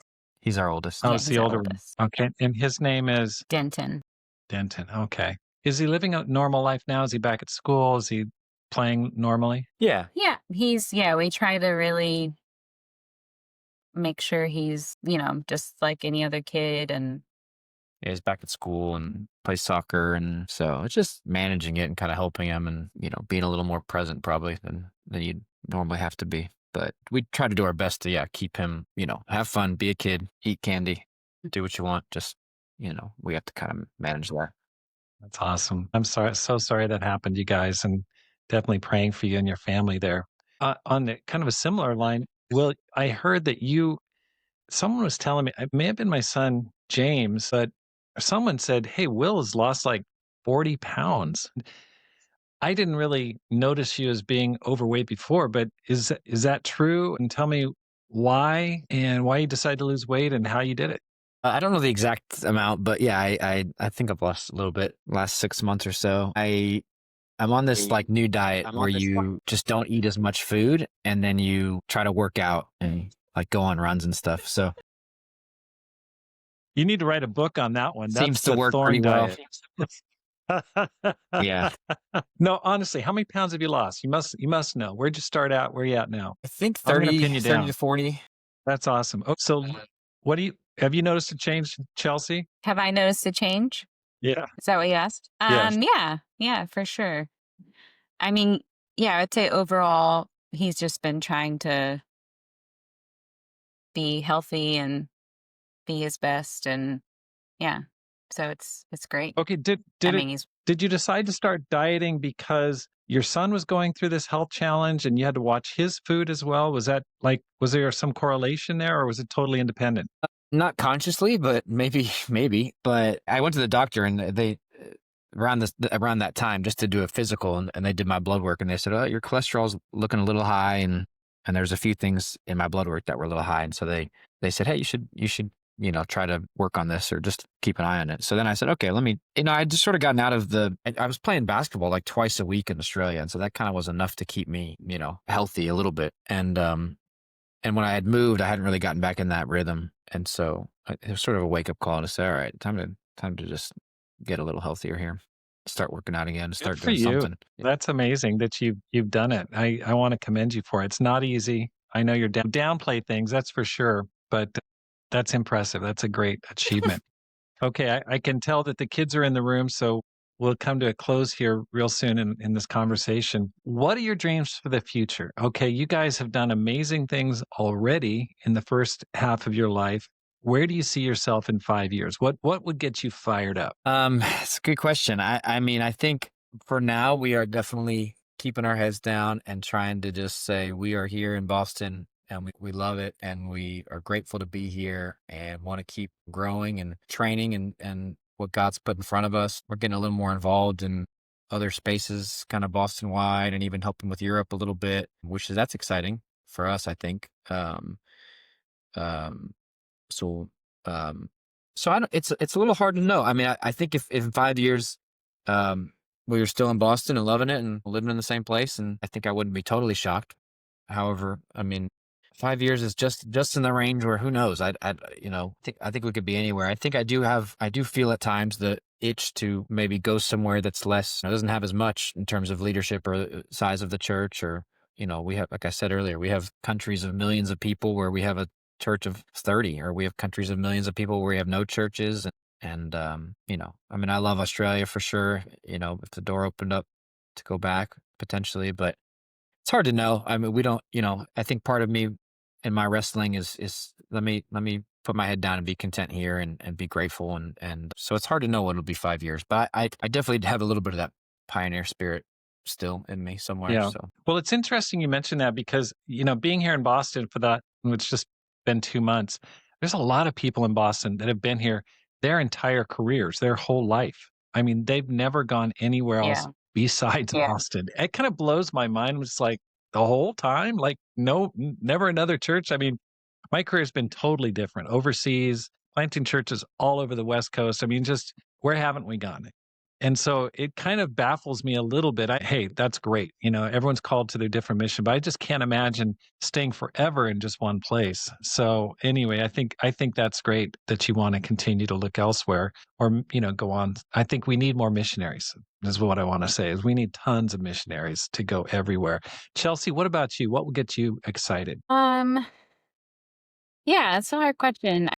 he's our oldest. Oh, Yeah, it's he's the our older one. oldest. Okay. And his name is Denton. Denton. Okay. Is he living a normal life now? Is he back at school? Is he playing normally? Yeah. Yeah, we try to really make sure he's, just like any other kid. And Yeah, he's back at school and plays soccer, and so it's just managing it and kind of helping him, and being a little more present probably than you'd normally have to be. But we try to do our best to keep him, have fun, be a kid, eat candy, do what you want. Just we have to kind of manage that. That's awesome. I'm so sorry that happened, you guys, and definitely praying for you and your family there. On the kind of a similar line, Will, I heard that someone was telling me, it may have been my son James, but someone said, "Hey, Will has lost like 40 pounds." I didn't really notice you as being overweight before, but is that true? And tell me why, and why you decided to lose weight and how you did it. I don't know the exact amount, but yeah, I think I've lost a little bit last 6 months or so. I'm on this like new diet where you just don't eat as much food, and then you try to work out and like go on runs and stuff. So You need to write a book on that one. seems That's to the work Thorne pretty well. diet. Yeah. No, honestly, how many pounds have you lost? You must know. Where'd you start out? Where are you at now? I think I'm gonna 30, pin you 30 down. to 40. That's awesome. Oh, so have you noticed a change, Chelsea? have I noticed a change? Yeah. Is that what you asked? Yes. Yeah, for sure. I mean, yeah, I'd say overall, he's just been trying to be healthy and be his best. And yeah, so it's great. Okay. Did you decide to start dieting because your son was going through this health challenge and you had to watch his food as well? Was there some correlation there, or was it totally independent? Not consciously, but maybe. But I went to the doctor, and they around that time just to do a physical, and they did my blood work, and they said, "Oh, your cholesterol's looking a little high," and there's a few things in my blood work that were a little high, and so they said, "Hey, you should try to work on this or just keep an eye on it." So then I said, "Okay, let me." I just sort of gotten out of I was playing basketball like twice a week in Australia, and so that kind of was enough to keep me healthy a little bit, and when I had moved, I hadn't really gotten back in that rhythm, and so it was sort of a wake up call to say, "All right, time to just get a little healthier here, start working out again, Good start for doing you. something." Yeah. That's amazing that you've done it. I want to commend you for it. It's not easy. I know you're downplay things, that's for sure, but that's impressive. That's a great achievement. Okay, I can tell that the kids are in the room, so we'll come to a close here real soon in this conversation. What are your dreams for the future? Okay, you guys have done amazing things already in the first half of your life. Where do you see yourself in 5 years? What would get you fired up? It's a good question. I mean, I think for now we are definitely keeping our heads down and trying to just say we are here in Boston and we love it and we are grateful to be here and want to keep growing and training and what God's put in front of us. We're getting a little more involved in other spaces, kind of Boston wide, and even helping with Europe a little bit, which is that's exciting for us, I think. Um, so, um, so I don't, it's a little hard to know. I mean, I think if in 5 years, um, we were still in Boston and loving it and living in the same place, and I think I wouldn't be totally shocked. However, I mean, 5 years is just in the range where who knows? I think we could be anywhere. I do feel at times the itch to maybe go somewhere that's less, doesn't have as much in terms of leadership or size of the church, or we have, like I said earlier, we have countries of millions of people where we have a church of 30, or we have countries of millions of people where we have no churches. And I mean, I love Australia for sure. If the door opened up to go back potentially, but it's hard to know. I mean, we don't, I think part of me in my wrestling is let me put my head down and be content here and be grateful. And so it's hard to know what it'll be 5 years, but I definitely have a little bit of that pioneer spirit still in me somewhere. Yeah. So Well, it's interesting you mentioned that because, being here in Boston for that, it's just been 2 months, there's a lot of people in Boston that have been here their entire careers, their whole life. I mean, they've never gone anywhere else Yeah. besides Boston. It kind of blows my mind. It's like the whole time, like, no, never another church. I mean, my career has been totally different overseas, planting churches all over the West Coast. I mean, just where haven't we gone? And so it kind of baffles me a little bit. Hey, that's great. Everyone's called to their different mission, but I just can't imagine staying forever in just one place. So anyway, I think that's great that you want to continue to look elsewhere or go on. I think we need more missionaries. Is what I want to say is we need tons of missionaries to go everywhere. Chelsea, what about you? What will get you excited? Um, yeah, it's a hard question.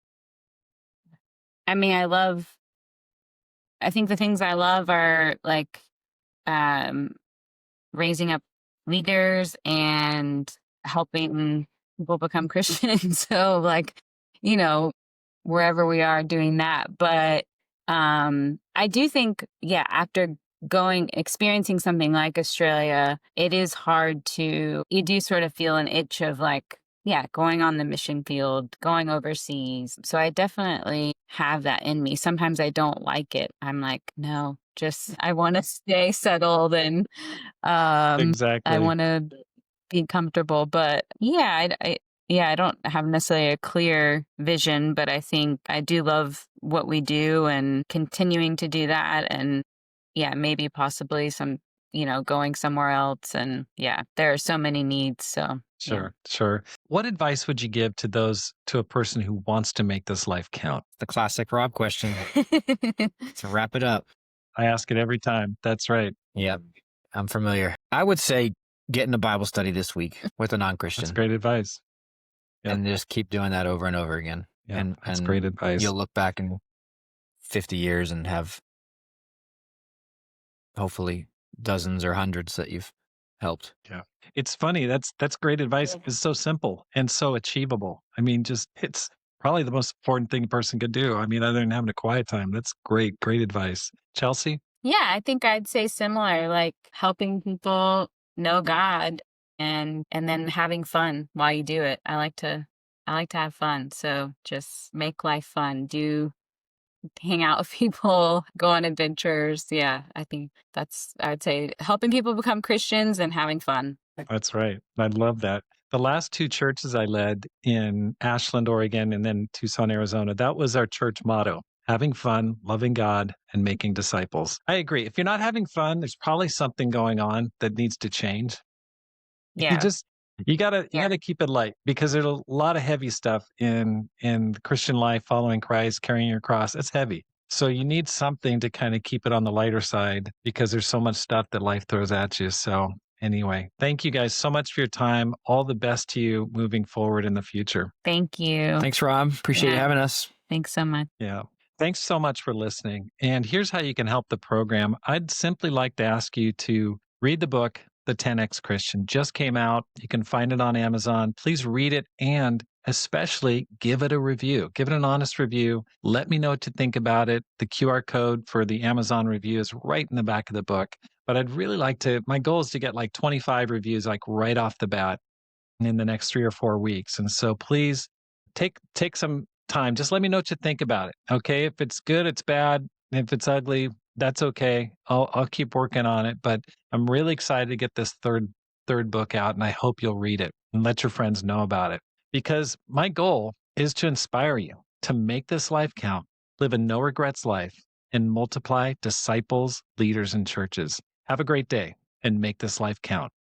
I mean, I think the things I love are like um raising up leaders and helping people become Christians. So like, you know, wherever we are doing that. But I do think, yeah, after experiencing something like Australia, it is hard you do sort of feel an itch of like, yeah, going on the mission field, going overseas. So I definitely have that in me. Sometimes I don't like it. I'm like, no, just I want to stay settled and I Exactly. want to be comfortable. But yeah, I don't have necessarily a clear vision, but I think I do love what we do and continuing to do that. And yeah, maybe possibly going somewhere else. And yeah, there are so many needs. So yeah. Sure, sure. What advice would you give to a person who wants to make this life count? the classic Rob question to wrap it up. I ask it every time. That's right. Yep, I'm familiar. I would say get in a Bible study this week with a That's non-Christian great advice. Yep. and just keep doing that over and over again. Yeah, that's And great advice. you'll look back in 50 years and have hopefully dozens or hundreds that you've helped. Yeah. It's funny. That's great advice. Yeah. It's so simple and so achievable. I mean, just it's probably the most important thing a person could do. I mean, other than having a quiet time. That's great, great advice. Chelsea? Yeah, I think I'd say similar, like helping people know God and then having fun while you do it. I like to have fun. So just make life fun. hang out with people, go on adventures. Yeah, I think I would say helping people become Christians and having fun. That's right. I love that. The last two churches I led in Ashland, Oregon, and then Tucson, Arizona, that was our church motto: having fun, loving God, and making disciples. I agree. If you're not having fun, there's probably something going on that needs to change. You Yeah. just you gotta keep it light because there's a lot of heavy stuff in the Christian life, following Christ, carrying your cross. It's heavy. So you need something to kind of keep it on the lighter side because there's so much stuff that life throws at you. So anyway, thank you guys so much for your time. All the best to you moving forward in the future. Thank you. Thanks, Rob. Appreciate you Yeah. having us. Thanks so much. Yeah. Thanks so much for listening. And here's how you can help the program. I'd simply like to ask you to read the book, The 10X Christian. Just came out. You can find it on Amazon. Please read it and especially give it a review. Give it an honest review. Let me know what you think about it. The QR code for the Amazon review is right in the back of the book. But I'd really like to, my goal is to get like 25 reviews, like right off the bat in the next 3 or 4 weeks. And so please take some time. Just let me know what you think about it. Okay. If it's good, it's bad. If it's ugly, that's okay. I'll keep working on it. But I'm really excited to get this third book out, and I hope you'll read it and let your friends know about it. Because my goal is to inspire you to make this life count, live a no regrets life, and multiply disciples, leaders, and churches. Have a great day and make this life count.